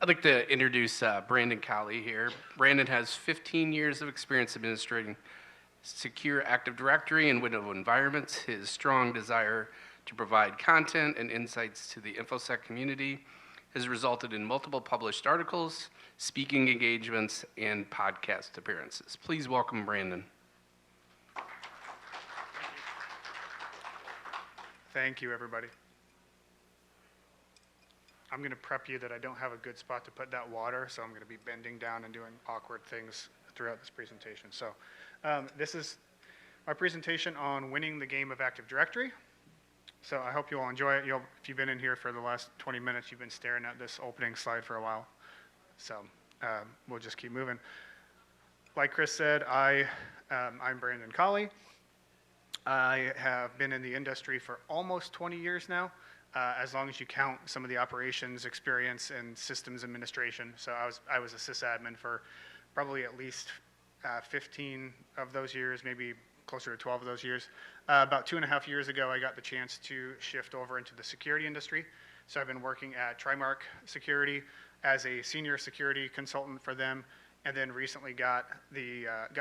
I'd like to introduce Brandon Colley here. Brandon has 15 years of experience administrating secure Active Directory and Windows environments. His strong desire to provide content and insights to the InfoSec community has resulted in multiple published articles, speaking engagements, and podcast appearances. Please welcome Brandon. Thank you, everybody. I'm going to prep you that I don't have a good spot to put that water, so I'm going to be bending down and doing awkward things throughout this presentation. So this is my presentation on winning the game of Active Directory. So I hope you all enjoy it. If you've been in here for the last 20 minutes, you've been staring at this opening slide for a while. So we'll just keep moving. Like Chris said, I'm Brandon Colley. I have been in the industry for almost 20 years now, as long as you count some of the operations experience and systems administration. So I was a sysadmin for probably at least 15 of those years, maybe closer to 12 of those years. About 2.5 years ago, I got the chance to shift over into the security industry. So I've been working at Trimark Security as a senior security consultant for them, and then recently got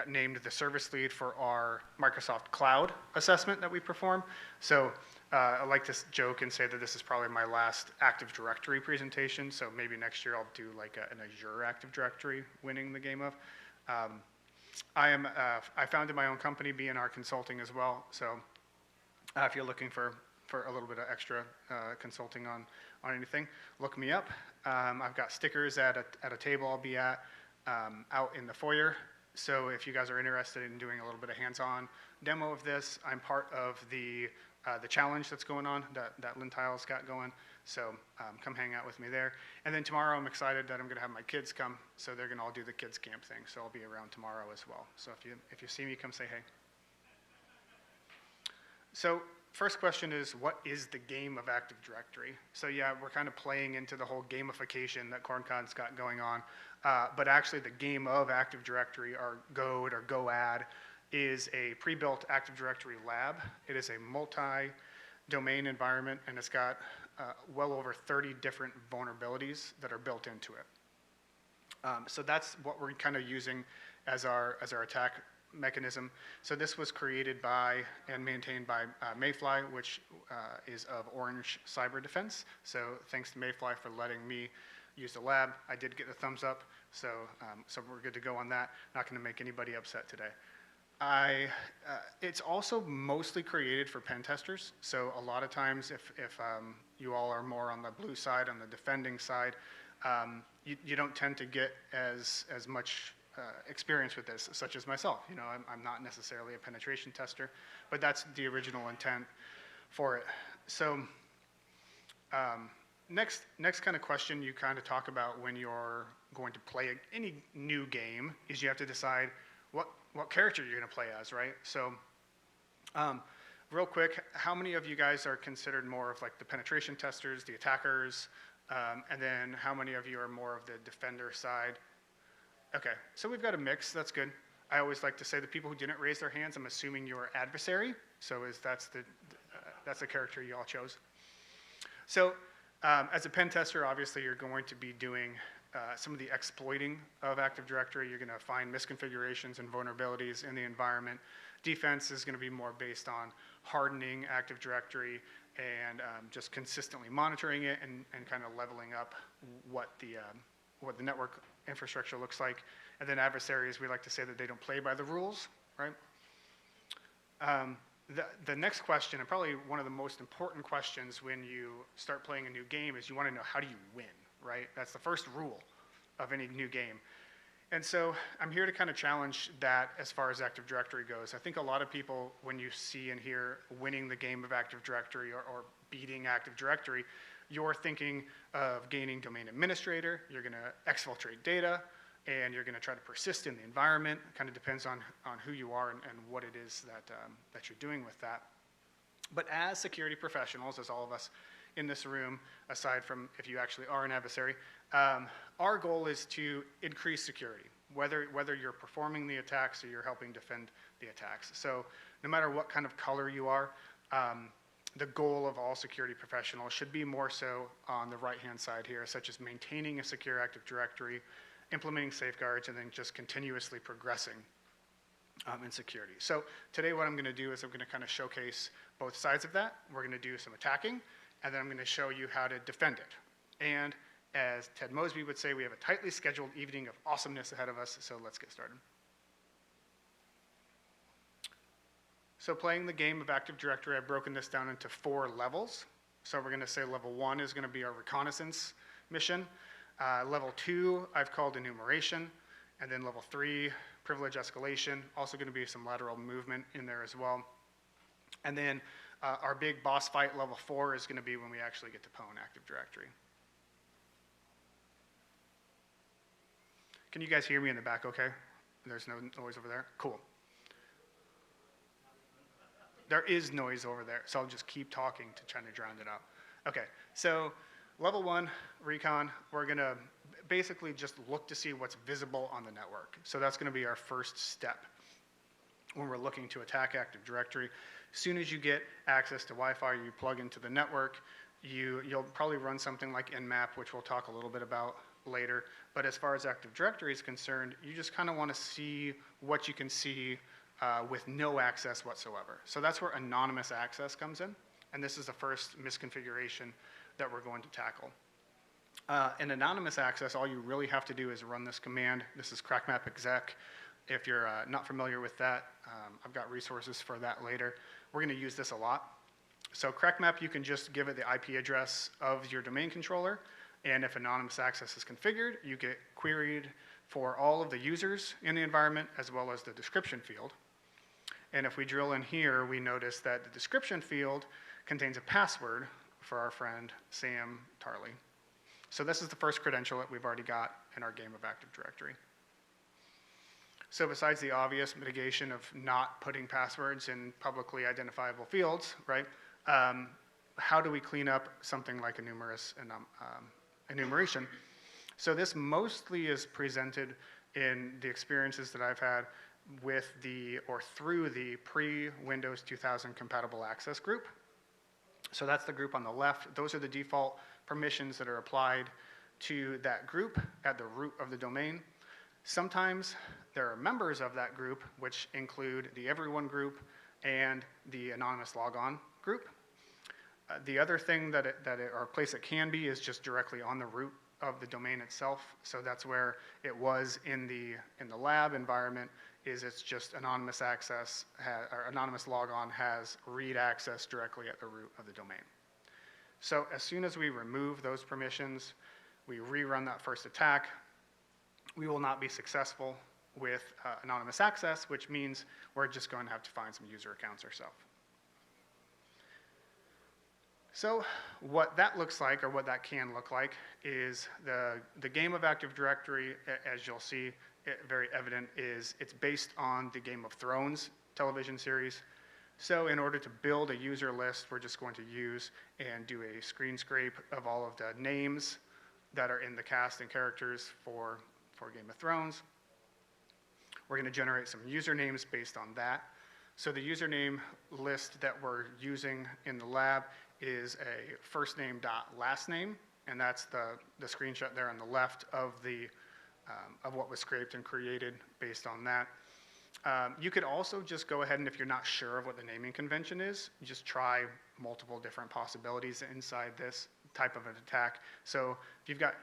named the service lead for our Microsoft Cloud assessment that we perform. So I like to joke and say that this is probably my last Active Directory presentation. So maybe next year I'll do like an Azure Active Directory winning the game of. I founded my own company, B&R Consulting as well. So if you're looking for a little bit of extra consulting on anything, look me up. I've got stickers at a table I'll be at out in the foyer. So if you guys are interested in doing a little bit of hands-on demo of this, I'm part of the challenge that's going on that Lynn Tile's got going. So come hang out with me there. And then tomorrow I'm excited that I'm going to have my kids come. So they're going to all do the kids camp thing. So I'll be around tomorrow as well. So if you see me, come say hey. So first question is, what is the game of Active Directory? So yeah, we're kind of playing into the whole gamification that CornCon's got going on. But actually the game of Active Directory, or GOAD or GoAD, is a pre-built Active Directory lab. It is a multi-domain environment, and it's got well over 30 different vulnerabilities that are built into it. So that's what we're kind of using as our attack mechanism. So this was created by and maintained by Mayfly, which is of Orange Cyber Defense. So thanks to Mayfly for letting me use the lab. I did get the thumbs up, so we're good to go on that. Not going to make anybody upset today. It's also mostly created for pen testers. So a lot of times, if you all are more on the blue side, on the defending side, you don't tend to get as much experience with this, such as myself. You know, I'm not necessarily a penetration tester, but that's the original intent for it. So next kind of question you kind of talk about when you're going to play any new game is you have to decide what character you're going to play as, right? So real quick, how many of you guys are considered more of like the penetration testers, the attackers, and then how many of you are more of the defender side? Okay, so we've got a mix. That's good. I always like to say the people who didn't raise their hands, I'm assuming you're adversary. So that's the character you all chose. So as a pen tester, obviously you're going to be doing some of the exploiting of Active Directory. You're going to find misconfigurations and vulnerabilities in the environment. Defense is going to be more based on hardening Active Directory and just consistently monitoring it and kind of leveling up what the network infrastructure looks like. And then adversaries, we like to say that they don't play by the rules, right? The next question, and probably one of the most important questions when you start playing a new game, is you want to know, how do you win, right? That's the first rule of any new game. And so I'm here to kind of challenge that as far as Active Directory goes. I think a lot of people, when you see and hear winning the game of Active Directory or beating Active Directory, you're thinking of gaining domain administrator, you're going to exfiltrate data, and you're going to try to persist in the environment. It kind of depends on who you are and what it is that you're doing with that. But as security professionals, as all of us in this room, aside from if you actually are an adversary, our goal is to increase security, whether you're performing the attacks or you're helping defend the attacks. So no matter what kind of color you are, the goal of all security professionals should be more so on the right-hand side here, such as maintaining a secure Active Directory, implementing safeguards, and then just continuously progressing in security. So today what I'm going to do is I'm going to kind of showcase both sides of that. We're going to do some attacking, and then I'm going to show you how to defend it. And as Ted Mosby would say, we have a tightly scheduled evening of awesomeness ahead of us, so let's get started. So playing the game of Active Directory, I've broken this down into 4 levels. So we're going to say level 1 is going to be our reconnaissance mission. Level 2, I've called enumeration. And then level 3, privilege escalation. Also going to be some lateral movement in there as well. And then our big boss fight, level 4, is going to be when we actually get to pwn Active Directory. Can you guys hear me in the back okay? There's no noise over there? Cool. There is noise over there, so I'll just keep talking to try to drown it out. Okay, so level 1, recon, we're going to basically just look to see what's visible on the network. So that's going to be our first step when we're looking to attack Active Directory. As soon as you get access to Wi-Fi, you plug into the network, you'll probably run something like Nmap, which we'll talk a little bit about later. But as far as Active Directory is concerned, you just kind of want to see what you can see with no access whatsoever. So that's where anonymous access comes in, and this is the first misconfiguration that we're going to tackle. In anonymous access, all you really have to do is run this command. This is crackmap exec. If you're not familiar with that, I've got resources for that later. We're going to use this a lot. So crackmap, you can just give it the IP address of your domain controller, and if anonymous access is configured, you get queried for all of the users in the environment as well as the description field. And if we drill in here, we notice that the description field contains a password for our friend Sam Tarley. So this is the first credential that we've already got in our game of Active Directory. So besides the obvious mitigation of not putting passwords in publicly identifiable fields, right? How do we clean up something like enumeration? So this mostly is presented in the experiences that I've had with through the pre-Windows 2000 compatible access group. So that's the group on the left. Those are the default permissions that are applied to that group at the root of the domain. Sometimes there are members of that group, which include the everyone group and the anonymous logon group. The other thing or place it can be is just directly on the root of the domain itself. So that's where it was in the lab environment. It's just anonymous access, or anonymous logon has read access directly at the root of the domain. So as soon as we remove those permissions, we rerun that first attack, we will not be successful with anonymous access, which means we're just going to have to find some user accounts ourselves. So what that looks like, or what that can look like, is the game of Active Directory, as you'll see, very evident, is it's based on the Game of Thrones television series. So in order to build a user list, we're just going to use and do a screen scrape of all of the names that are in the cast and characters for Game of Thrones. We're going to generate some usernames based on that. So the username list that we're using in the lab is a first name dot last name, and that's the screenshot there on the left of what was scraped and created based on that. You could also just go ahead and, if you're not sure of what the naming convention is, just try multiple different possibilities inside this type of an attack. So if you've got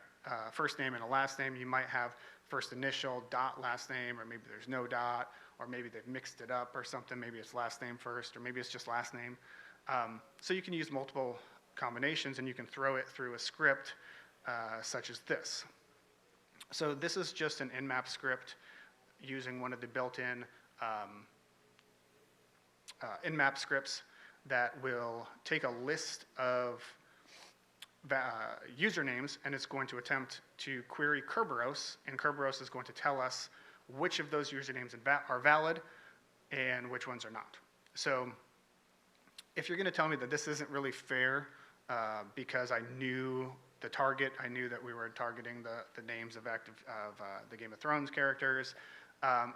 first name and a last name, you might have first initial dot last name, or maybe there's no dot, or maybe they've mixed it up or something. Maybe it's last name first, or maybe it's just last name. So you can use multiple combinations, and you can throw it through a script such as this. So this is just an Nmap script using one of the built-in Nmap scripts that will take a list of usernames, and it's going to attempt to query Kerberos, and Kerberos is going to tell us which of those usernames are valid and which ones are not. So if you're going to tell me that this isn't really fair because I knew the target, I knew that we were targeting the names of the Game of Thrones characters,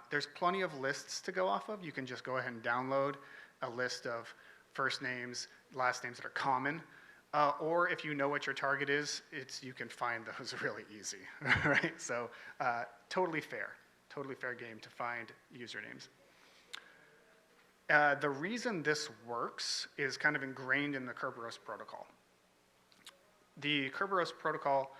there's plenty of lists to go off of. You can just go ahead and download a list of first names last names that are common. Or if you know what your target is, you can find those really easy, right? So totally fair game to find usernames. The reason this works is kind of ingrained in the Kerberos protocol. The Kerberos protocol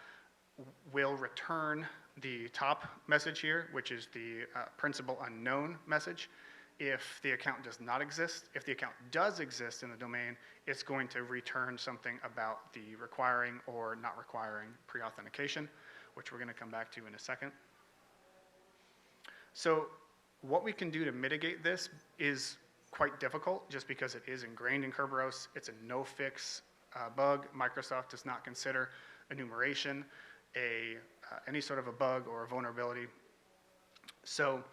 will return the top message here, which is the principal unknown message, if the account does not exist. If the account does exist in the domain, it's going to return something about the requiring or not requiring pre-authentication, which we're going to come back to in a second. So what we can do to mitigate this is quite difficult just because it is ingrained in Kerberos. It's a no-fix bug. Microsoft does not consider enumeration any sort of a bug or a vulnerability. So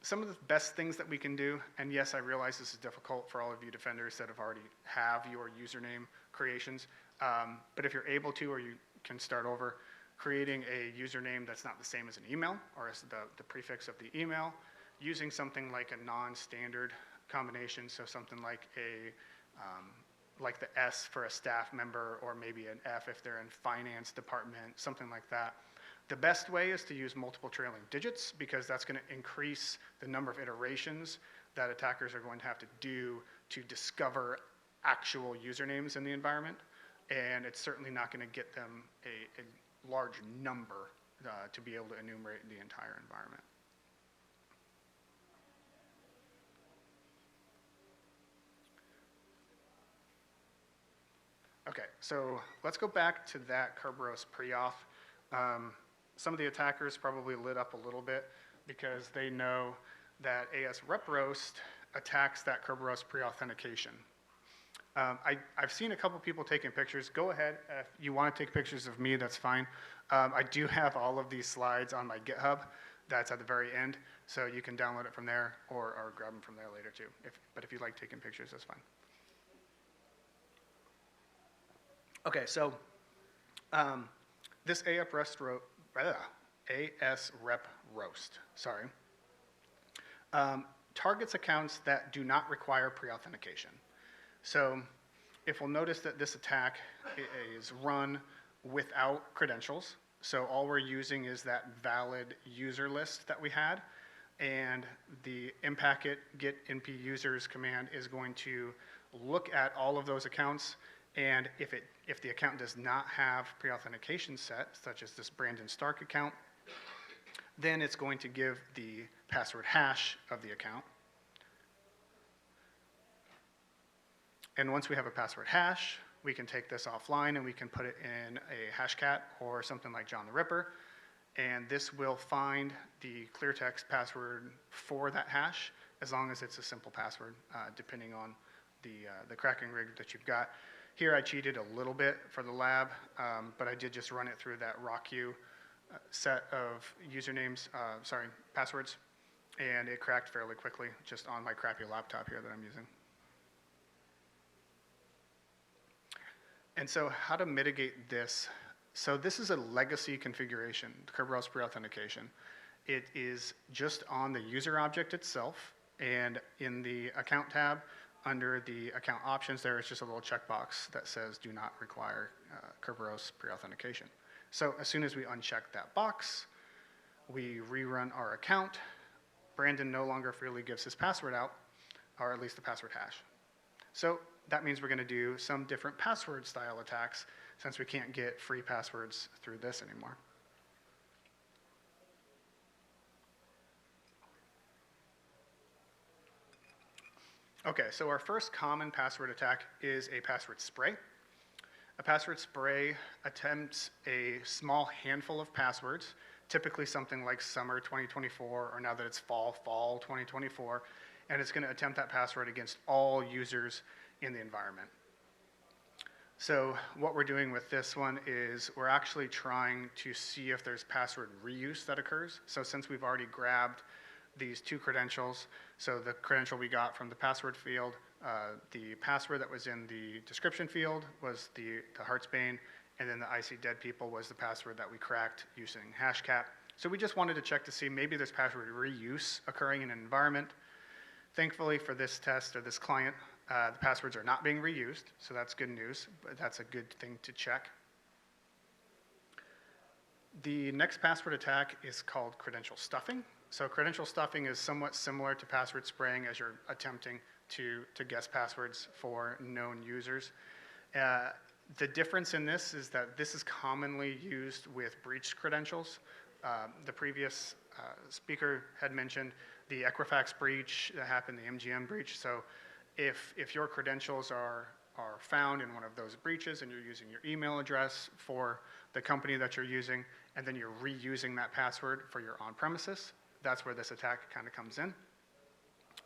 some of the best things that we can do, and yes, I realize this is difficult for all of you defenders that already have your username creations, but if you're able to, or you can start over, creating a username that's not the same as an email or as the prefix of the email, using something like a non-standard combination, so something like like the S for a staff member, or maybe an F if they're in finance department, something like that. The best way is to use multiple trailing digits, because that's going to increase the number of iterations that attackers are going to have to do to discover actual usernames in the environment, and it's certainly not going to get them a large number to be able to enumerate the entire environment. Okay, so let's go back to that Kerberos pre-auth. Some of the attackers probably lit up a little bit because they know that AS-RepRoast attacks that Kerberos pre-authentication. I've seen a couple people taking pictures. Go ahead, if you want to take pictures of me, that's fine. I do have all of these slides on my GitHub. That's at the very end, so you can download it from there or grab them from there later too. But if you like taking pictures, that's fine. Okay, so this AS-RepRoast, targets accounts that do not require pre-authentication. So if we'll notice that this attack is run without credentials, so all we're using is that valid user list that we had, and the mpacket get np users command is going to look at all of those accounts, and if the account does not have pre-authentication set, such as this Brandon Stark account, then it's going to give the password hash of the account. And once we have a password hash, we can take this offline and we can put it in a hashcat or something like John the Ripper, and this will find the clear text password for that hash, as long as it's a simple password, depending on the cracking rig that you've got. Here I cheated a little bit for the lab, but I did just run it through that RockU set of passwords, and it cracked fairly quickly just on my crappy laptop here that I'm using. And so how to mitigate this? So this is a legacy configuration, Kerberos pre-authentication. It is just on the user object itself, and in the account tab, under the account options, there is just a little checkbox that says do not require Kerberos pre-authentication. So as soon as we uncheck that box, we rerun our account. Brandon no longer freely gives his password out, or at least the password hash. So that means we're going to do some different password style attacks, since we can't get free passwords through this anymore. Okay, so our first common password attack is a password spray. A password spray attempts a small handful of passwords, typically something like summer 2024, or now that it's fall 2024, and it's going to attempt that password against all users in the environment. So what we're doing with this one is we're actually trying to see if there's password reuse that occurs. So since we've already grabbed these two credentials, so the credential we got from the password field, the password that was in the description field was the Heartsbane, and then the I See Dead People was the password that we cracked using hashcat. So we just wanted to check to see maybe there's password reuse occurring in an environment. Thankfully for this test, or this client, The passwords are not being reused, so that's good news, but that's a good thing to check. The next password attack is called credential stuffing. So credential stuffing is somewhat similar to password spraying as you're attempting to guess passwords for known users. The difference in this is that this is commonly used with breached credentials. The previous speaker had mentioned the Equifax breach that happened, the MGM breach. So if your credentials are found in one of those breaches and you're using your email address for the company that you're using, and then you're reusing that password for your on-premises, that's where this attack kind of comes in.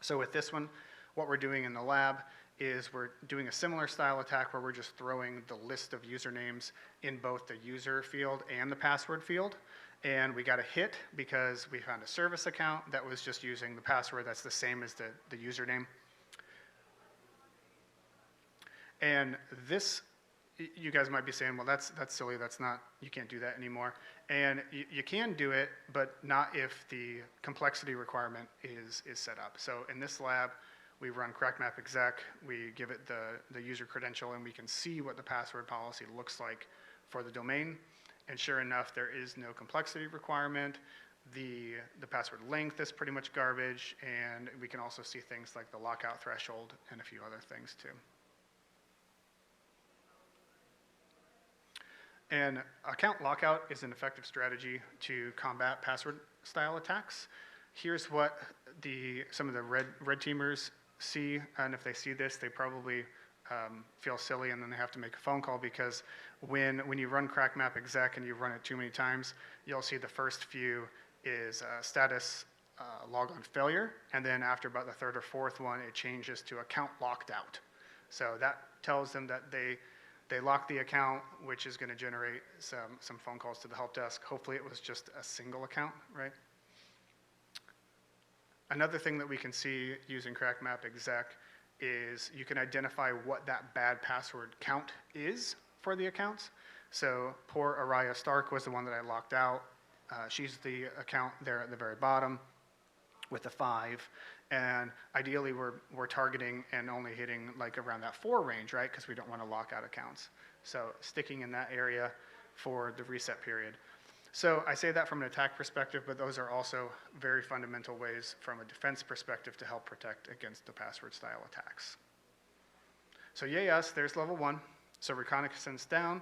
So with this one, what we're doing in the lab is we're doing a similar style attack where we're just throwing the list of usernames in both the user field and the password field. And we got a hit because we found a service account that was just using the password that's the same as the username. And this, you guys might be saying, well, that's silly, that's not, you can't do that anymore. And you can do it, but not if the complexity requirement is set up. So in this lab, we run crackmap exec, we give it the user credential, and we can see what the password policy looks like for the domain. And sure enough, there is no complexity requirement. The password length is pretty much garbage, and we can also see things like the lockout threshold and a few other things too. And account lockout is an effective strategy to combat password style attacks. Here's what some of the red teamers see, and if they see this, they probably feel silly, and then they have to make a phone call, because when you run crackmap exec and you run it too many times, you'll see the first few is status logon failure, and then after about the third or fourth one, it changes to account locked out. So that tells them that they locked the account, which is going to generate some phone calls to the help desk. Hopefully it was just a single account, right? Another thing that we can see using crackmap exec is you can identify what that bad password count is for the accounts. So poor Araya Stark was the one that I locked out. She's the account there at the very bottom with a 5. And ideally, we're targeting and only hitting like around that 4 range, right? Because we don't want to lock out accounts. So sticking in that area for the reset period. So I say that from an attack perspective, but those are also very fundamental ways from a defense perspective to help protect against the password style attacks. So yay us, there's level 1. So reconnaissance down.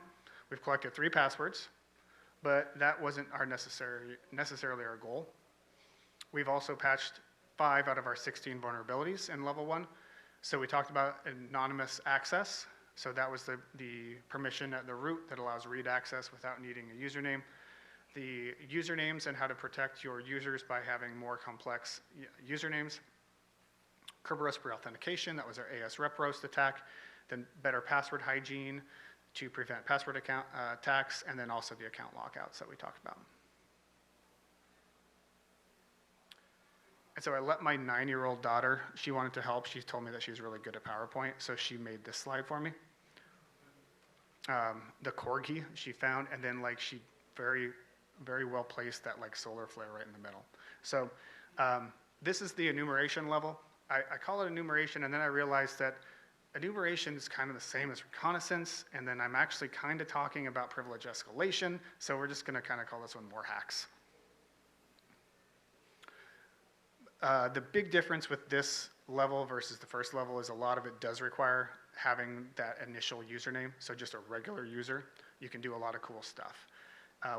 We've collected 3 passwords, but that wasn't necessarily our goal. We've also patched 5 out of our 16 vulnerabilities in level 1. So we talked about anonymous access. So that was the permission at the root that allows read access without needing a username. The usernames and how to protect your users by having more complex usernames. Kerberos for authentication, that was our AS rep roast attack. Then better password hygiene to prevent password account attacks, and then also the account lockouts that we talked about. And so I let my 9-year-old daughter, she wanted to help. She told me that she's really good at PowerPoint, so she made this slide for me. The corgi she found, and then like she very well placed that like solar flare right in the middle. So this is the enumeration level. I call it enumeration, and then I realized that enumeration is kind of the same as reconnaissance, and then I'm actually kind of talking about privilege escalation, so we're just going to kind of call this one more hacks. The big difference with this level versus the first level is a lot of it does require having that initial username, so just a regular user. You can do a lot of cool stuff.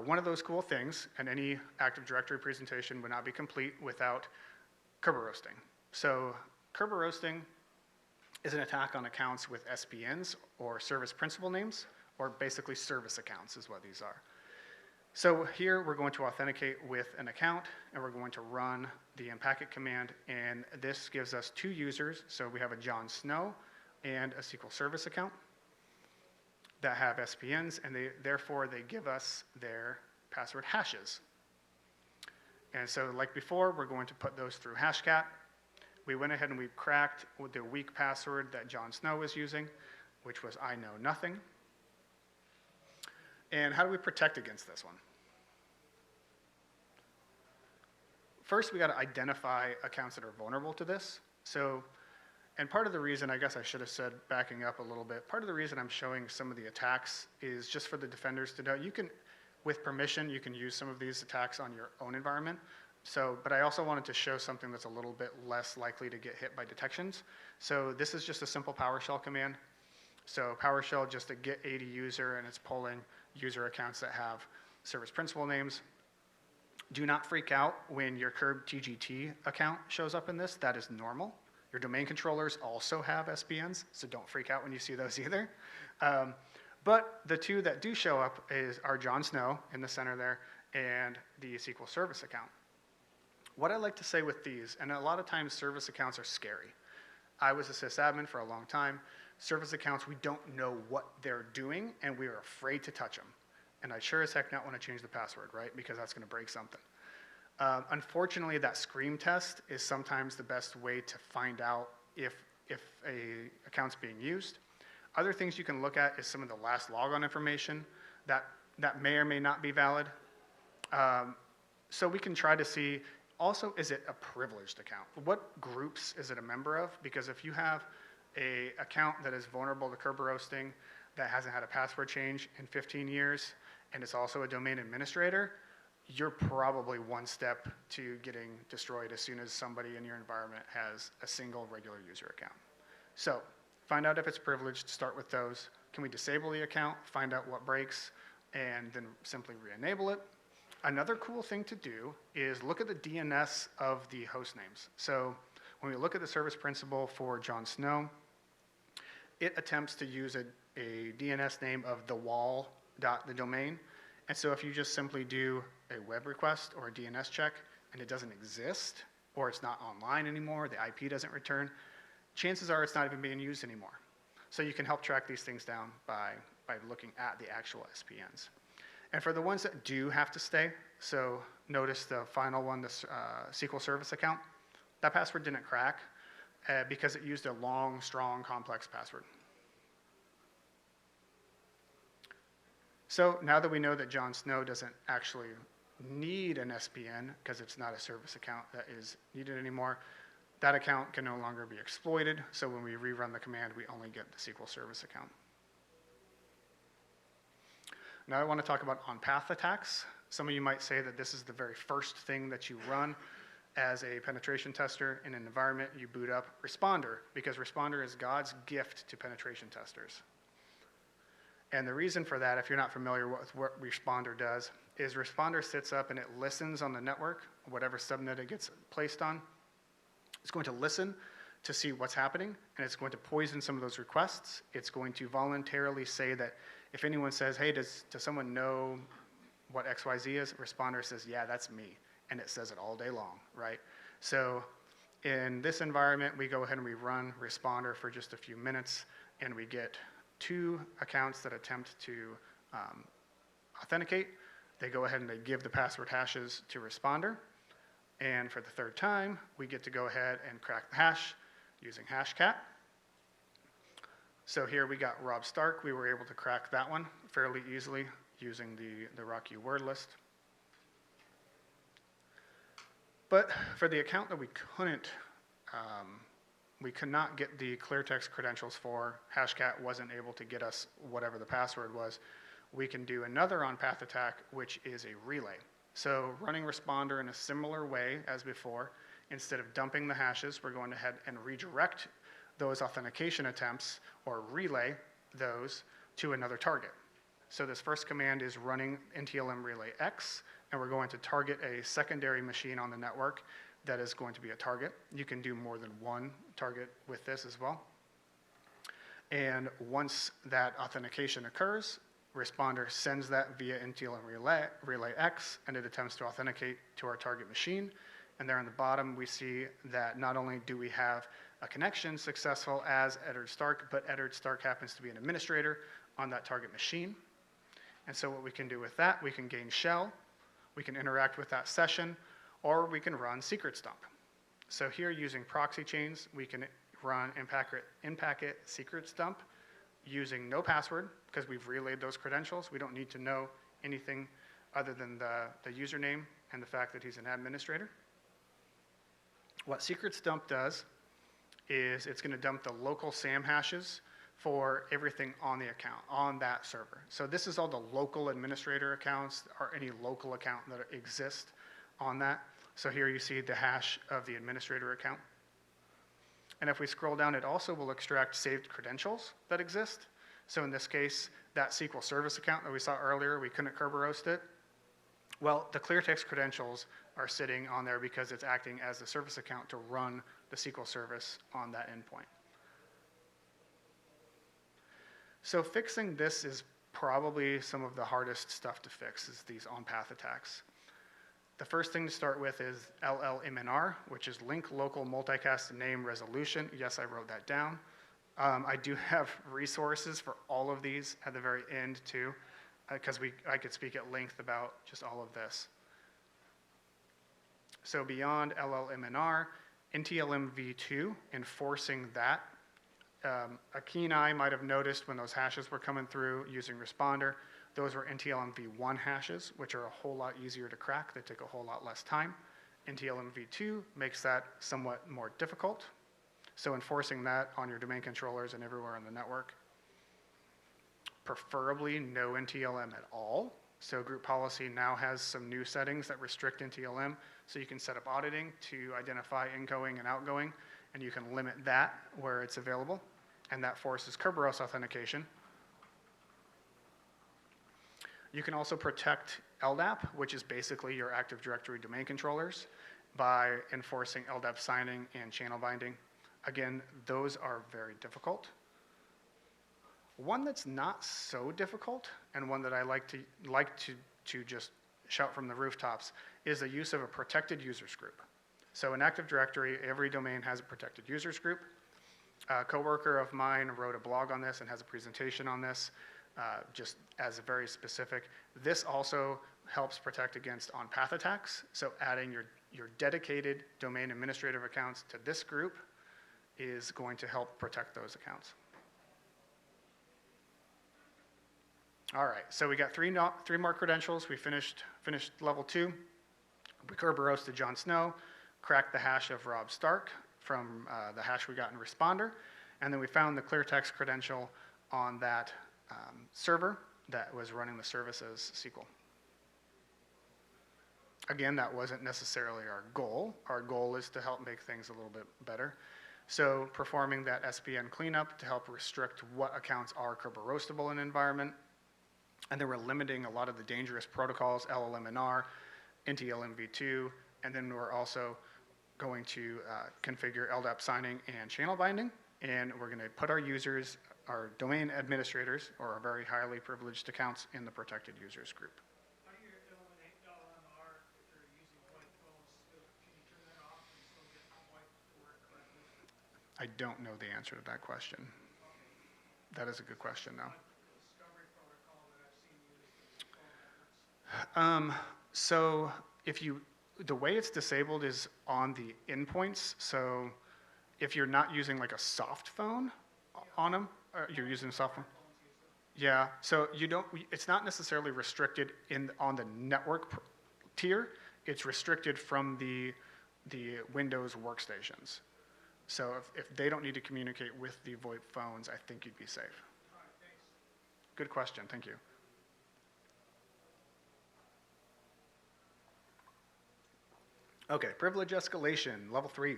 One of those cool things, and any Active Directory presentation would not be complete without Kerberosting. So Kerberosting is an attack on accounts with SPNs, or service principal names, or basically service accounts is what these are. So here we're going to authenticate with an account, and we're going to run the packet command, and this gives us 2 users. So we have a John Snow and a SQL Service account that have SPNs, and therefore they give us their password hashes. And so like before, we're going to put those through Hashcat. We went ahead and we cracked with the weak password that John Snow was using, which was I know nothing. And how do we protect against this one? First, we got to identify accounts that are vulnerable to this. So And part of the reason, I guess I should have said, backing up a little bit, part of the reason I'm showing some of the attacks is just for the defenders to know. You can, with permission, you can use some of these attacks on your own environment. So, but I also wanted to show something that's a little bit less likely to get hit by detections. So this is just a simple PowerShell command. So PowerShell just a get 80 user, and it's pulling user accounts that have service principal names. Do not freak out when your curb TGT account shows up in this. That is normal. Your domain controllers also have SPNs, so don't freak out when you see those either. But the two that do show up are Jon Snow in the center there and the SQL Service account. What I like to say with these, and a lot of times service accounts are scary. I was a sysadmin for a long time. Service accounts, we don't know what they're doing, and we are afraid to touch them. And I sure as heck not want to change the password, right? Because that's going to break something. Unfortunately, that scream test is sometimes the best way to find out if a account's being used. Other things you can look at is some of the last logon information that may or may not be valid. So we can try to see, also, is it a privileged account? What groups is it a member of? Because if you have an account that is vulnerable to Kerberoasting, that hasn't had a password change in 15 years, and it's also a domain administrator, you're probably one step to getting destroyed as soon as somebody in your environment has a single regular user account. So find out if it's privileged, start with those. Can we disable the account, find out what breaks, and then simply re-enable it? Another cool thing to do is look at the DNS of the host names. So when we look at the service principal for Jon Snow, it attempts to use a DNS name of thewall.thedomain. And so if you just simply do a web request or a DNS check and it doesn't exist, or it's not online anymore, the IP doesn't return, chances are it's not even being used anymore. So you can help track these things down by looking at the actual SPNs. And for the ones that do have to stay, so notice the final one, the SQL Service account, that password didn't crack because it used a long, strong, complex password. So now that we know that Jon Snow doesn't actually need an SPN because it's not a service account that is needed anymore, that account can no longer be exploited. So when we rerun the command, we only get the SQL Service account. Now I want to talk about on-path attacks. Some of you might say that this is the very first thing that you run as a penetration tester in an environment. You boot up Responder, because Responder is God's gift to penetration testers. And the reason for that, if you're not familiar with what Responder does, is Responder sits up and it listens on the network, whatever subnet it gets placed on. It's going to listen to see what's happening, and it's going to poison some of those requests. It's going to voluntarily say that if anyone says, hey, does someone know what XYZ is? Responder says, yeah, that's me. And it says it all day long, right? So in this environment, we go ahead and we run Responder for just a few minutes, and we get 2 accounts that attempt to authenticate. They go ahead and they give the password hashes to Responder. And for the 3rd time, we get to go ahead and crack the hash using hashcat. So here we got Rob Stark. We were able to crack that one fairly easily using the RockU word list. But for the account that we could not get the clear text credentials for, hashcat wasn't able to get us whatever the password was, we can do another on-path attack, which is a relay. So running Responder in a similar way as before, instead of dumping the hashes, we're going ahead and redirect those authentication attempts, or relay those, to another target. So this first command is running NTLM relay X, and we're going to target a secondary machine on the network that is going to be a target. You can do more than one target with this as well. And once that authentication occurs, Responder sends that via NTLM relay X, and it attempts to authenticate to our target machine. And there on the bottom, we see that not only do we have a connection successful as Eddard Stark, but Eddard Stark happens to be an administrator on that target machine. And so what we can do with that, we can gain shell, we can interact with that session, or we can run secret stump. So here, using proxy chains, we can run in-packet secret stump using no password, because we've relayed those credentials. We don't need to know anything other than the username and the fact that he's an administrator. What secret stump does is it's going to dump the local SAM hashes for everything on the account, on that server. So this is all the local administrator accounts or any local account that exist on that. So here you see the hash of the administrator account. And if we scroll down, it also will extract saved credentials that exist. So in this case, that SQL Service account that we saw earlier, we couldn't Kerberos it. Well, the clear text credentials are sitting on there because it's acting as the service account to run the SQL service on that endpoint. So fixing this is probably some of the hardest stuff to fix, is these on-path attacks. The first thing to start with is LLMNR, which is Link Local Multicast Name Resolution. Yes, I wrote that down. I do have resources for all of these at the very end too, because I could speak at length about just all of this. So beyond LLMNR, NTLM v2, enforcing that. A keen eye might have noticed when those hashes were coming through using Responder, those were NTLM v1 hashes, which are a whole lot easier to crack. They take a whole lot less time. NTLM v2 makes that somewhat more difficult. So enforcing that on your domain controllers and everywhere on the network. Preferably no NTLM at all. So group policy now has some new settings that restrict NTLM, so you can set up auditing to identify ingoing and outgoing, and you can limit that where it's available, and that forces Kerberos authentication. You can also protect LDAP, which is basically your Active Directory domain controllers, by enforcing LDAP signing and channel binding. Again, those are very difficult. One that's not so difficult, and one that I like to just shout from the rooftops, is the use of a protected users group. So in Active Directory, every domain has a protected users group. A coworker of mine wrote a blog on this and has a presentation on this, just as a very specific. This also helps protect against on-path attacks. So adding your dedicated domain administrative accounts to this group is going to help protect those accounts. All right, so we got three more credentials. We finished level 2. We Kerberos to Jon Snow, cracked the hash of Rob Stark from the hash we got in Responder, and then we found the clear text credential on that server that was running the service as SQL. Again, that wasn't necessarily our goal. Our goal is to help make things a little bit better. So performing that SPN cleanup to help restrict what accounts are Kerberosable in an environment. And then we're limiting a lot of the dangerous protocols, LLMNR, NTLM v2, and then we're also going to configure LDAP signing and channel binding. And we're going to put our users, our domain administrators, or our very highly privileged accounts in the protected users group. How do you eliminate LMR if you're using white phones? Can you turn that off and still get white to work correctly? I don't know the answer to that question. That is a good question, though. Discovery protocol that I've seen used in phone networks. So the way it's disabled is on the endpoints. So if you're not using like a soft phone on them, you're using a soft phone. Yeah, so it's not necessarily restricted on the network tier. It's restricted from the Windows workstations. So if they don't need to communicate with the VoIP phones, I think you'd be safe. All right, thanks. Good question, thank you. Okay, privilege escalation, level 3.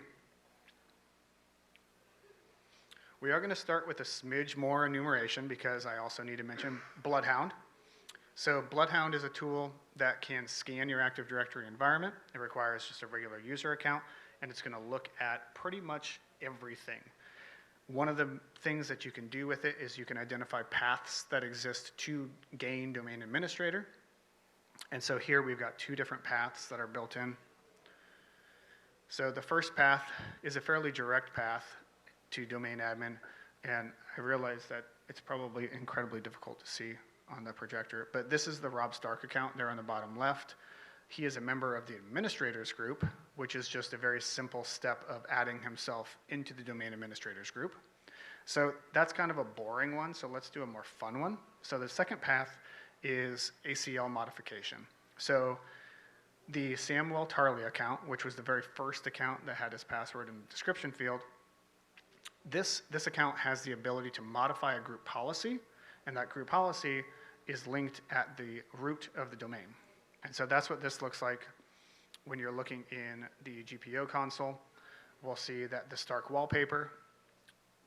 We are going to start with a smidge more enumeration because I also need to mention Bloodhound. So Bloodhound is a tool that can scan your Active Directory environment. It requires just a regular user account, and it's going to look at pretty much everything. One of the things that you can do with it is you can identify paths that exist to gain domain administrator. And so here we've got 2 different paths that are built in. So the first path is a fairly direct path to domain admin, and I realize that it's probably incredibly difficult to see on the projector, but this is the Rob Stark account there on the bottom left. He is a member of the administrators group, which is just a very simple step of adding himself into the domain administrators group. So that's kind of a boring one, so let's do a more fun one. So the second path is ACL modification. So the Samuel Tarley account, which was the very first account that had his password in the description field, This account has the ability to modify a group policy, and that group policy is linked at the root of the domain. And so that's what this looks like when you're looking in the GPO console. We'll see that the Stark wallpaper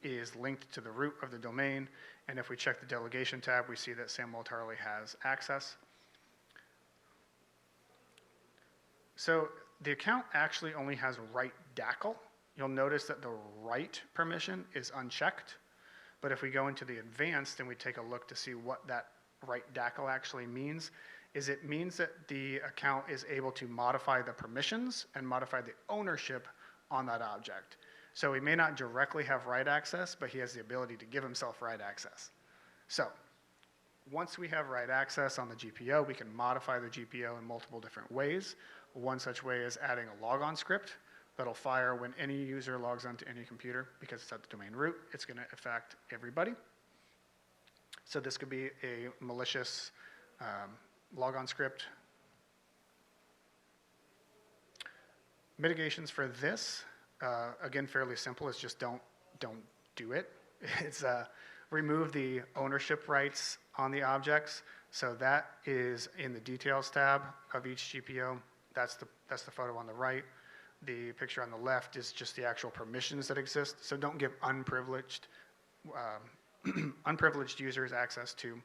is linked to the root of the domain, and if we check the delegation tab, we see that Samuel Tarley has access. So the account actually only has write DACL. You'll notice that the write permission is unchecked, but if we go into the advanced and we take a look to see what that write DACL actually means, is it means that the account is able to modify the permissions and modify the ownership on that object. So he may not directly have write access, but he has the ability to give himself write access. So once we have write access on the GPO, we can modify the GPO in multiple different ways. One such way is adding a logon script that'll fire when any user logs onto any computer. Because it's at the domain root, it's going to affect everybody. So this could be a malicious logon script. Mitigations for this, again, fairly simple. It's just don't do it. It's remove the ownership rights on the objects. So that is in the details tab of each GPO. That's the photo on the right. The picture on the left is just the actual permissions that exist. So don't give unprivileged users access to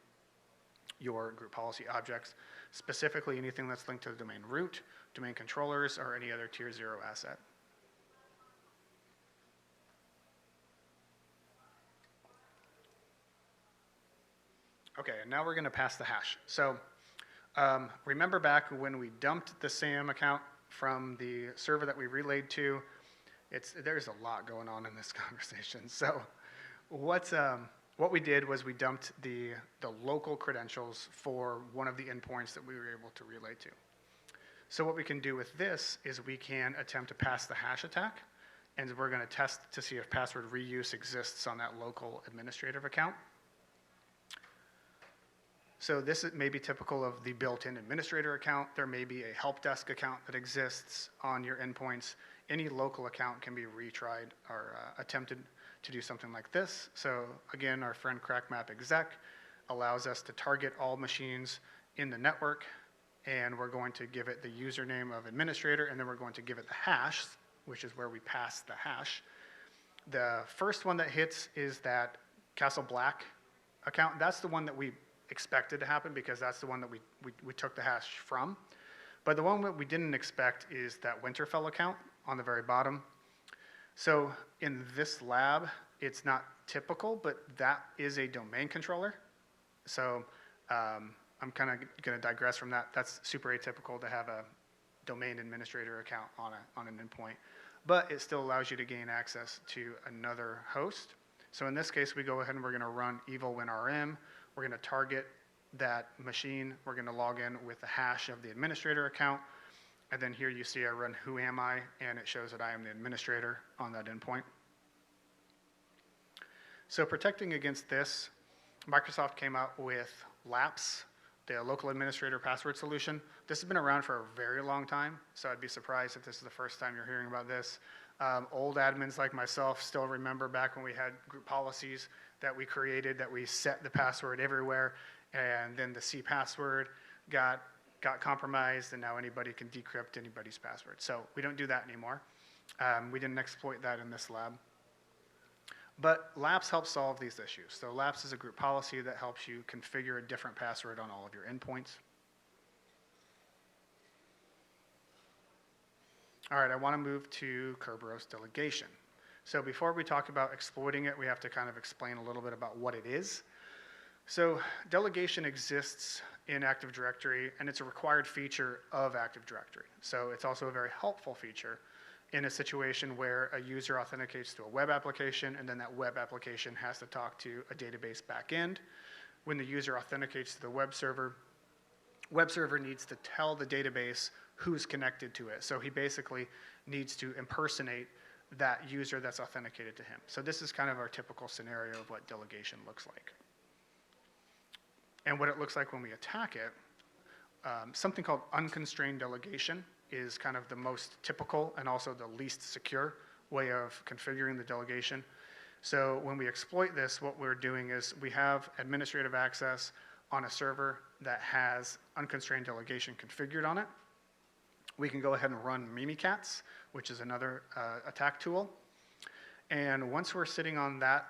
your group policy objects, specifically anything that's linked to the domain root, domain controllers, or any other tier 0 asset. Okay, and now we're going to pass the hash. So remember back when we dumped the SAM account from the server that we relayed to? There's a lot going on in this conversation. So what we did was we dumped the local credentials for one of the endpoints that we were able to relay to. So what we can do with this is we can attempt to pass the hash attack, and we're going to test to see if password reuse exists on that local administrative account. So this may be typical of the built-in administrator account. There may be a help desk account that exists on your endpoints. Any local account can be retried or attempted to do something like this. So again, our friend crackmap exec allows us to target all machines in the network, and we're going to give it the username of administrator, and then we're going to give it the hash, which is where we pass the hash. The first one that hits is that Castle Black account. That's the one that we expected to happen because that's the one that we took the hash from. But the one that we didn't expect is that Winterfell account on the very bottom. So in this lab, it's not typical, but that is a domain controller. So I'm kind of going to digress from that. That's super atypical to have a domain administrator account on an endpoint, but it still allows you to gain access to another host. So in this case, we go ahead and we're going to run evil winrm. We're going to target that machine. We're going to log in with the hash of the administrator account. And then here you see I run who am I, and it shows that I am the administrator on that endpoint. So protecting against this, Microsoft came out with LAPS, the local administrator password solution. This has been around for a very long time, so I'd be surprised if this is the first time you're hearing about this. Old admins like myself still remember back when we had group policies that we created, that we set the password everywhere, and then the C password got compromised, and now anybody can decrypt anybody's password. So we don't do that anymore. We didn't exploit that in this lab. But LAPS helps solve these issues. So LAPS is a group policy that helps you configure a different password on all of your endpoints. All right, I want to move to Kerberos delegation. So before we talk about exploiting it, we have to kind of explain a little bit about what it is. So delegation exists in Active Directory, and it's a required feature of Active Directory. So it's also a very helpful feature in a situation where a user authenticates to a web application, and then that web application has to talk to a database backend. When the user authenticates to the web server needs to tell the database who's connected to it. So he basically needs to impersonate that user that's authenticated to him. So this is kind of our typical scenario of what delegation looks like. And what it looks like when we attack it, something called unconstrained delegation is kind of the most typical and also the least secure way of configuring the delegation. So when we exploit this, what we're doing is we have administrative access on a server that has unconstrained delegation configured on it. We can go ahead and run Mimikatz, which is another attack tool. And once we're sitting on that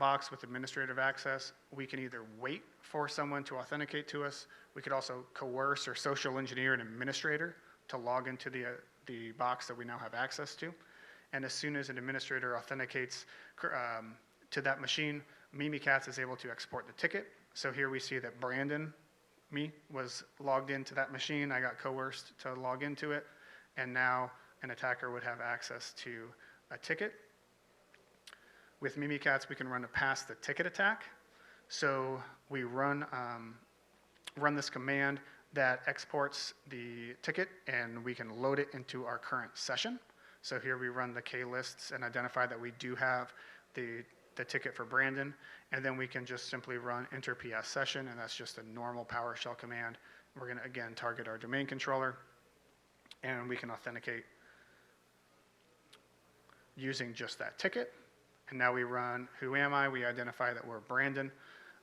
box with administrative access, we can either wait for someone to authenticate to us. We could also coerce or social engineer an administrator to log into the box that we now have access to. And as soon as an administrator authenticates to that machine, Mimikatz is able to export the ticket. So here we see that Brandon, me, was logged into that machine. I got coerced to log into it. And now an attacker would have access to a ticket. With Mimikatz, we can run a pass the ticket attack. So we run this command that exports the ticket, and we can load it into our current session. So here we run the K-lists and identify that we do have the ticket for Brandon, and then we can just simply run enter PS session, and that's just a normal PowerShell command. We're going to, again, target our domain controller, and we can authenticate using just that ticket. And now we run who am I? We identify that we're Brandon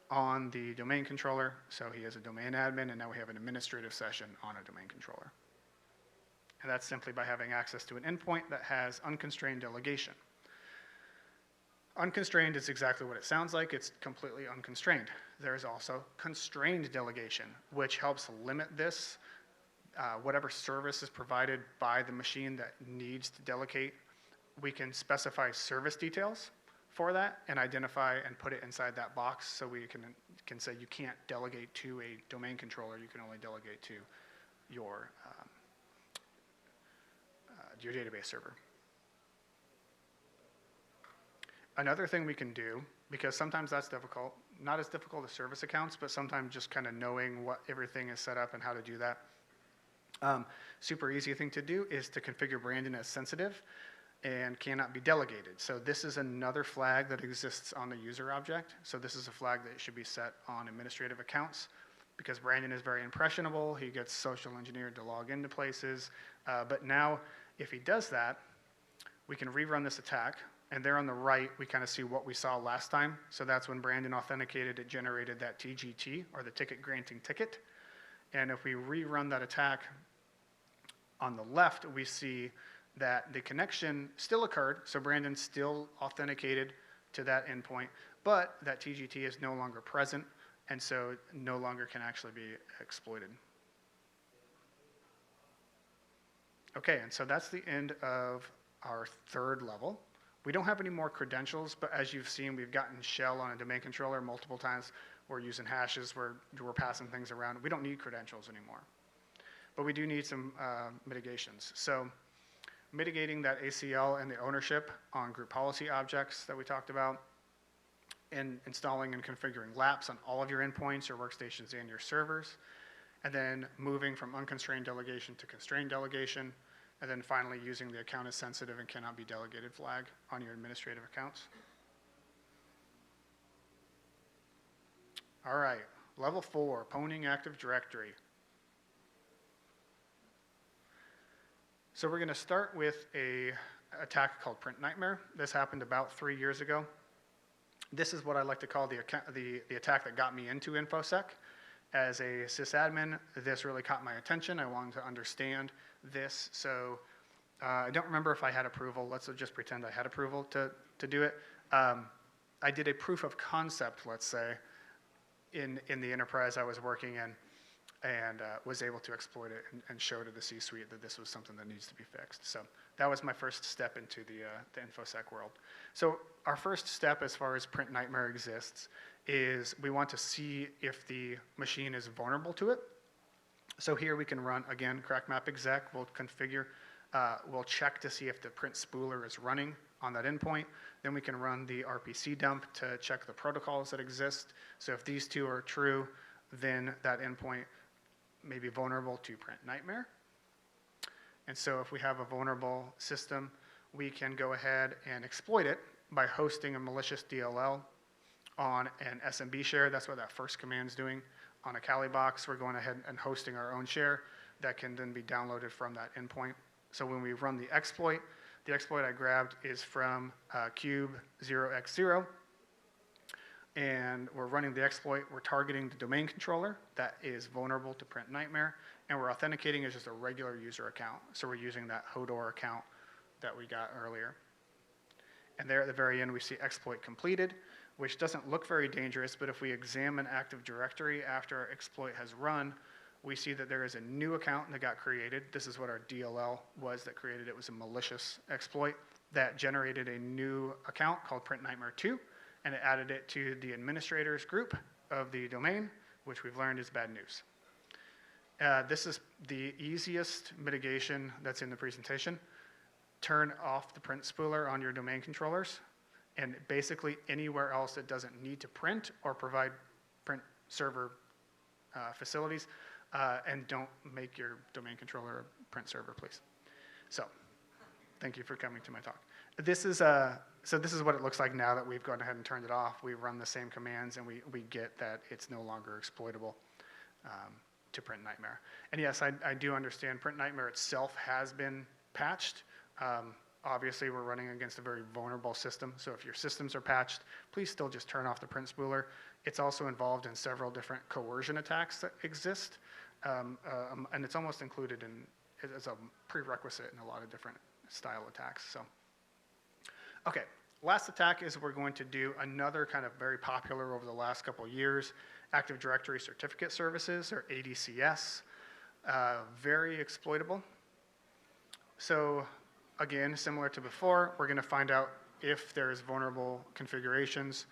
on the domain controller, so he is a domain admin, and now we have an administrative session on a domain controller. And that's simply by having access to an endpoint that has unconstrained delegation. Unconstrained is exactly what it sounds like. It's completely unconstrained. There's also constrained delegation, which helps limit this. Whatever service is provided by the machine that needs to delegate, we can specify service details for that and identify and put it inside that box, so we can say you can't delegate to a domain controller, you can only delegate to your database server. Another thing we can do, because sometimes that's difficult, not as difficult as service accounts, but sometimes just kind of knowing what everything is set up and how to do that. Super easy thing to do is to configure Brandon as sensitive and cannot be delegated. So this is another flag that exists on the user object. So this is a flag that should be set on administrative accounts, because Brandon is very impressionable. He gets social engineered to log into places. But now, if he does that, we can rerun this attack. And there on the right, we kind of see what we saw last time. So that's when Brandon authenticated, it generated that TGT, or the ticket granting ticket. And if we rerun that attack, on the left, we see that the connection still occurred, so Brandon still authenticated to that endpoint, but that TGT is no longer present, and so no longer can actually be exploited. Okay, and so that's the end of our third level. We don't have any more credentials, but as you've seen, we've gotten shell on a domain controller multiple times. We're using hashes, we're passing things around. We don't need credentials anymore, but we do need some mitigations. So mitigating that ACL and the ownership on group policy objects that we talked about, and installing and configuring laps on all of your endpoints, your workstations, and your servers, and then moving from unconstrained delegation to constrained delegation, and then finally using the account as sensitive and cannot be delegated flag on your administrative accounts. All right, level 4, pwning Active Directory. So we're going to start with an attack called Print Nightmare. This happened about 3 years ago. This is what I like to call the attack that got me into InfoSec. As a sysadmin, this really caught my attention. I wanted to understand this. So I don't remember if I had approval. Let's just pretend I had approval to do it. I did a proof of concept, let's say, in the enterprise I was working in, and was able to exploit it and show to the C-suite that this was something that needs to be fixed. So that was my first step into the InfoSec world. So our first step as far as Print Nightmare exists is we want to see if the machine is vulnerable to it. So here we can run, again, crackmap exec. We'll configure, we'll check to see if the print spooler is running on that endpoint. Then we can run the RPC dump to check the protocols that exist. So if these two are true, then that endpoint may be vulnerable to Print Nightmare. And so if we have a vulnerable system, we can go ahead and exploit it by hosting a malicious DLL on an SMB share. That's what that first command is doing. On a Colley box, we're going ahead and hosting our own share that can then be downloaded from that endpoint. So when we run the exploit, The exploit I grabbed is from cube 0x0, and we're running the exploit. We're targeting the domain controller that is vulnerable to print nightmare, and we're authenticating as just a regular user account. So we're using that Hodor account that we got earlier. And there at the very end, we see exploit completed, which doesn't look very dangerous, but if we examine Active Directory after our exploit has run, we see that there is a new account that got created. This is what our DLL was that created it. It was a malicious exploit that generated a new account called Print Nightmare 2, and it added it to the administrators group of the domain, which we've learned is bad news. This is the easiest mitigation that's in the presentation. Turn off the print spooler on your domain controllers, and basically anywhere else that doesn't need to print or provide print server facilities, and don't make your domain controller a print server, please. So, thank you for coming to my talk. This is what it looks like now that we've gone ahead and turned it off. We run the same commands, and we get that it's no longer exploitable to Print Nightmare. And yes, I do understand Print Nightmare itself has been patched. Obviously, we're running against a very vulnerable system, so if your systems are patched, please still just turn off the print spooler. It's also involved in several different coercion attacks that exist, and it's almost included as a prerequisite in a lot of different style attacks. So, okay, last attack is we're going to do another kind of very popular over the last couple of years, Active Directory Certificate Services, or ADCS, very exploitable. So, again, similar to before, we're going to find out if there's vulnerable configurations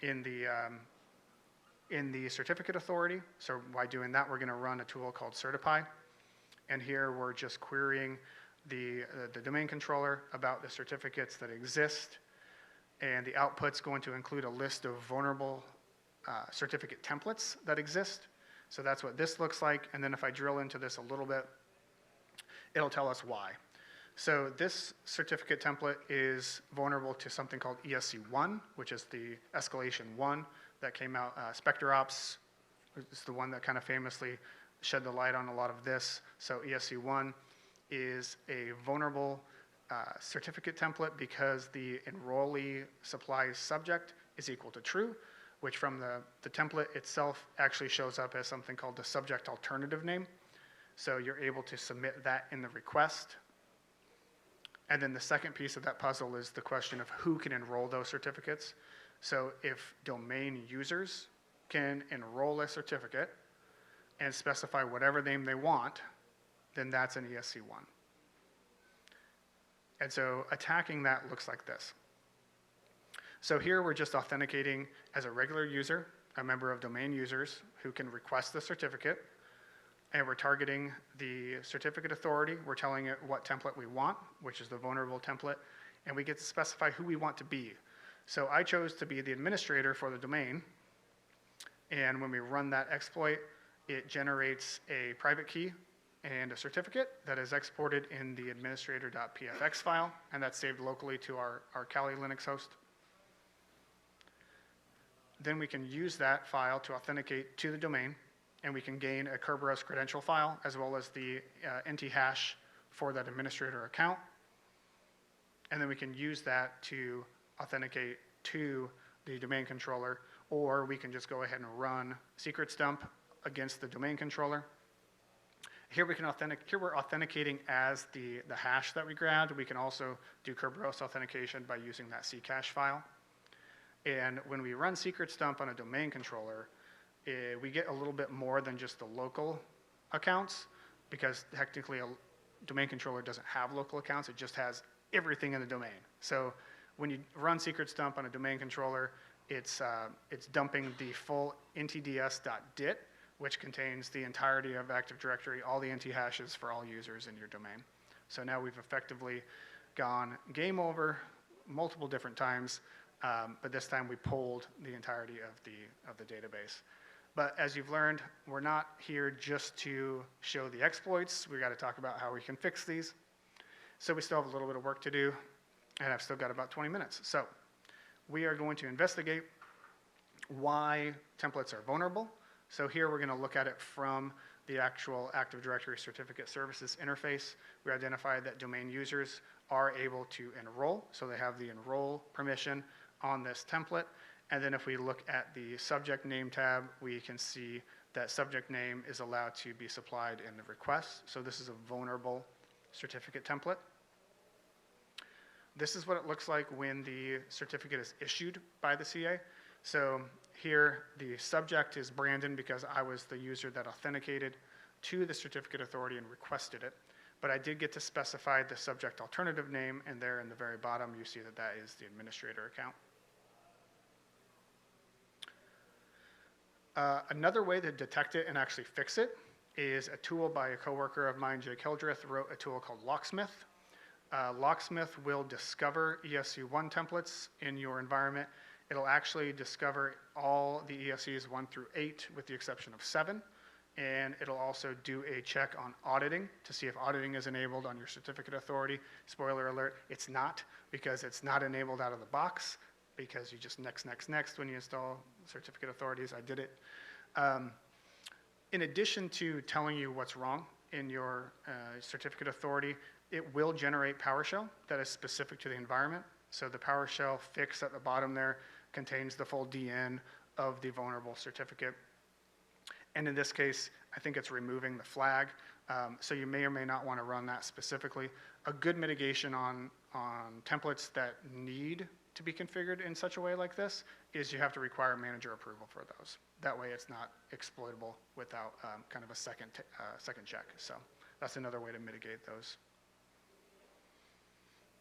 in the certificate authority. So by doing that, we're going to run a tool called Certify. And here we're just querying the domain controller about the certificates that exist. And the output's going to include a list of vulnerable certificate templates that exist. So that's what this looks like. And then if I drill into this a little bit, it'll tell us why. So this certificate template is vulnerable to something called ESC1, which is the escalation 1 that came out. SpectreOps is the one that kind of famously shed the light on a lot of this. So ESC1 is a vulnerable certificate template because the enrollee supplies subject is equal to true, which from the template itself actually shows up as something called the subject alternative name. So you're able to submit that in the request. And then the second piece of that puzzle is the question of who can enroll those certificates. So if domain users can enroll a certificate and specify whatever name they want, then that's an ESC1. And so attacking that looks like this. So here we're just authenticating as a regular user, a member of domain users who can request the certificate. And we're targeting the certificate authority. We're telling it what template we want, which is the vulnerable template, and we get to specify who we want to be. So I chose to be the administrator for the domain, and when we run that exploit, it generates a private key and a certificate that is exported in the administrator.pfx file, and that's saved locally to our Colley Linux host. Then we can use that file to authenticate to the domain, and we can gain a Kerberos credential file as well as the NT hash for that administrator account. And then we can use that to authenticate to the domain controller, or we can just go ahead and run secrets dump against the domain controller. Here we're authenticating as the hash that we grabbed. We can also do Kerberos authentication by using that Ccache file. And when we run secrets dump on a domain controller, we get a little bit more than just the local accounts, because technically a domain controller doesn't have local accounts, it just has everything in the domain. So when you run secrets dump on a domain controller, it's dumping the full ntds.dit, which contains the entirety of Active Directory, all the NT hashes for all users in your domain. So now we've effectively gone game over multiple different times, but this time we pulled the entirety of the database. But as you've learned, we're not here just to show the exploits. We got to talk about how we can fix these. So we still have a little bit of work to do, and I've still got about 20 minutes. So we are going to investigate why templates are vulnerable. So here we're going to look at it from the actual Active Directory Certificate Services interface, we identified that domain users are able to enroll, so they have the enroll permission on this template. And then if we look at the subject name tab, we can see that subject name is allowed to be supplied in the request. So this is a vulnerable certificate template. This is what it looks like when the certificate is issued by the CA. So here, the subject is Brandon because I was the user that authenticated to the certificate authority and requested it. But I did get to specify the subject alternative name, and there in the very bottom, you see that that is the administrator account. Another way to detect it and actually fix it is a tool by a coworker of mine, Jake Hildreth, wrote a tool called Locksmith. Locksmith will discover ESC1 templates in your environment. It'll actually discover all the ESCs 1 through 8 with the exception of 7. And it'll also do a check on auditing to see if auditing is enabled on your certificate authority. Spoiler alert, it's not, because it's not enabled out of the box, because you just next when you install certificate authorities. I did it. In addition to telling you what's wrong in your certificate authority, it will generate PowerShell that is specific to the environment. So the PowerShell fix at the bottom there contains the full DN of the vulnerable certificate. And in this case, I think it's removing the flag. So you may or may not want to run that specifically. A good mitigation on templates that need to be configured in such a way like this is you have to require manager approval for those. That way it's not exploitable without kind of a second check. So that's another way to mitigate those.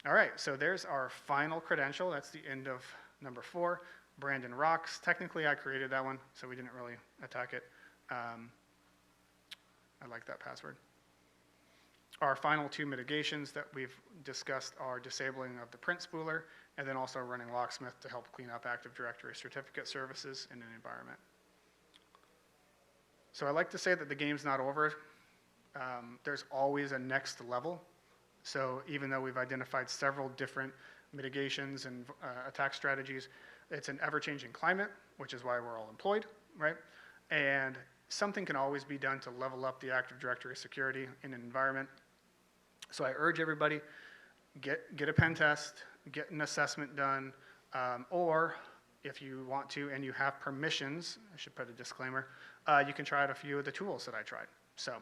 All right, so there's our final credential. That's the end of number 4. Brandon rocks. Technically, I created that one, so we didn't really attack it. I like that password. Our final 2 mitigations that we've discussed are disabling of the print spooler and then also running Locksmith to help clean up Active Directory certificate services in an environment. So I like to say that the game's not over. There's always a next level. So even though we've identified several different mitigations and attack strategies, it's an ever-changing climate, which is why we're all employed, right? And something can always be done to level up the Active Directory security in an environment. So I urge everybody, get a pen test, get an assessment done, or if you want to and you have permissions, I should put a disclaimer, you can try out a few of the tools that I tried. So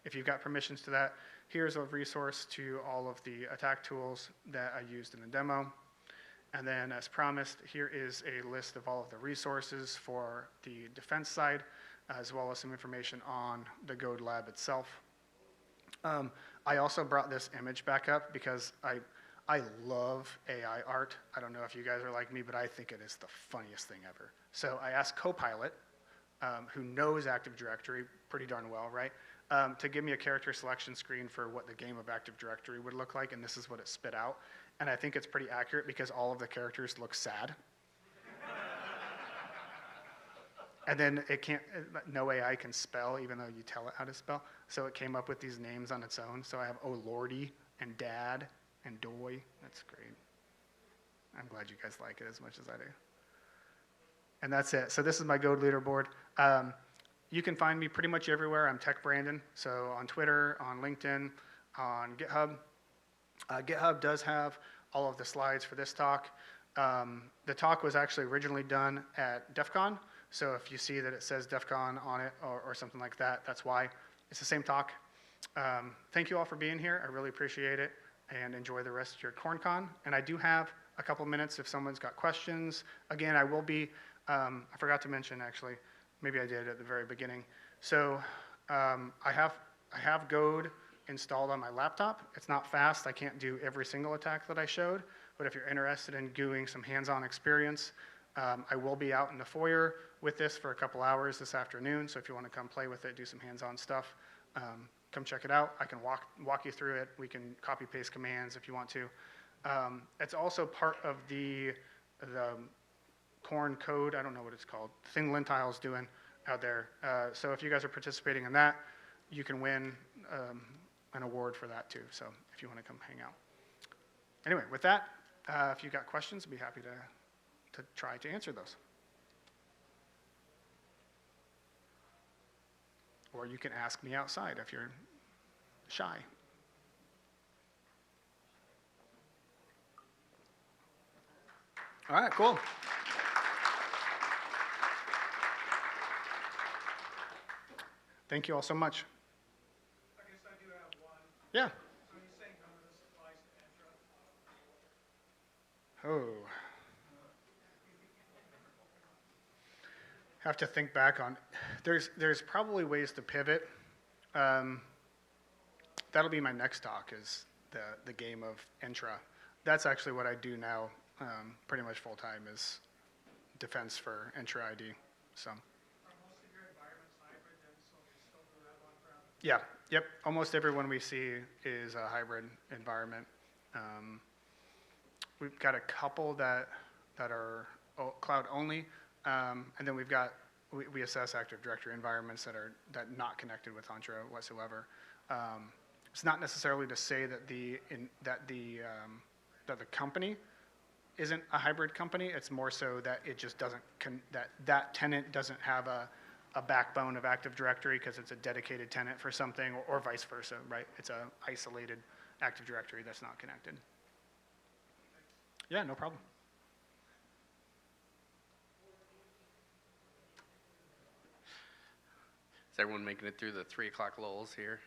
if you've got permissions to that, here's a resource to all of the attack tools that I used in the demo. And then as promised, here is a list of all of the resources for the defense side, as well as some information on the Goad lab itself. I also brought this image back up because I love AI art. I don't know if you guys are like me, but I think it is the funniest thing ever. So I asked Copilot, who knows Active Directory pretty darn well, right, to give me a character selection screen for what the game of Active Directory would look like, and this is what it spit out. And I think it's pretty accurate because all of the characters look sad. And then no AI can spell, even though you tell it how to spell. So it came up with these names on its own. So I have Oh Lordy and Dad and Doy. That's great. I'm glad you guys like it as much as I do. And that's it. So this is my Goad leaderboard. You can find me pretty much everywhere. I'm Tech Brandon. So on Twitter, on LinkedIn, on GitHub. GitHub does have all of the slides for this talk. The talk was actually originally done at DEF CON. So if you see that it says DEF CON on it or something like that, that's why. It's the same talk. Thank you all for being here. I really appreciate it. And enjoy the rest of your CornCon. And I do have a couple minutes if someone's got questions. Again, I will be, I forgot to mention actually, maybe I did at the very beginning. So I have Goad installed on my laptop. It's not fast. I can't do every single attack that I showed. But if you're interested in doing some hands-on experience, I will be out in the foyer with this for a couple hours this afternoon. So if you want to come play with it, do some hands-on stuff, come check it out. I can walk you through it. We can copy-paste commands if you want to. It's also part of the Corn code. I don't know what it's called. The thing Lintile's doing out there. So if you guys are participating in that, you can win an award for that too. So if you want to come hang out. Anyway, with that, if you've got questions, I'd be happy to try to answer those. or you can ask me outside if you're shy. All right, cool. Thank you all so much. I guess I do have one. Yeah. So you're saying none of this applies to Entra? Oh. Have to think back on, there's probably ways to pivot. That'll be my next talk, is the game of Entra. That's actually what I do now, pretty much full time, is defense for Entra ID. So Are most of your environments hybrid then, so you still do have on-prem? yeah, yep. Almost everyone we see is a hybrid environment. We've got a couple that are cloud only, and then we assess Active Directory environments that not connected with Entra whatsoever. It's not necessarily to say that the company isn't a hybrid company. It's more so that it just doesn't that tenant doesn't have a backbone of Active Directory because it's a dedicated tenant for something, or vice versa, right? It's a isolated Active Directory that's not connected. Yeah, no problem. Is everyone making it through the 3 o'clock lulls here?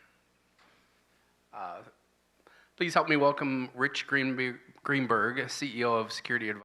Please help me welcome Rich Greenberg, CEO of Security Advisors.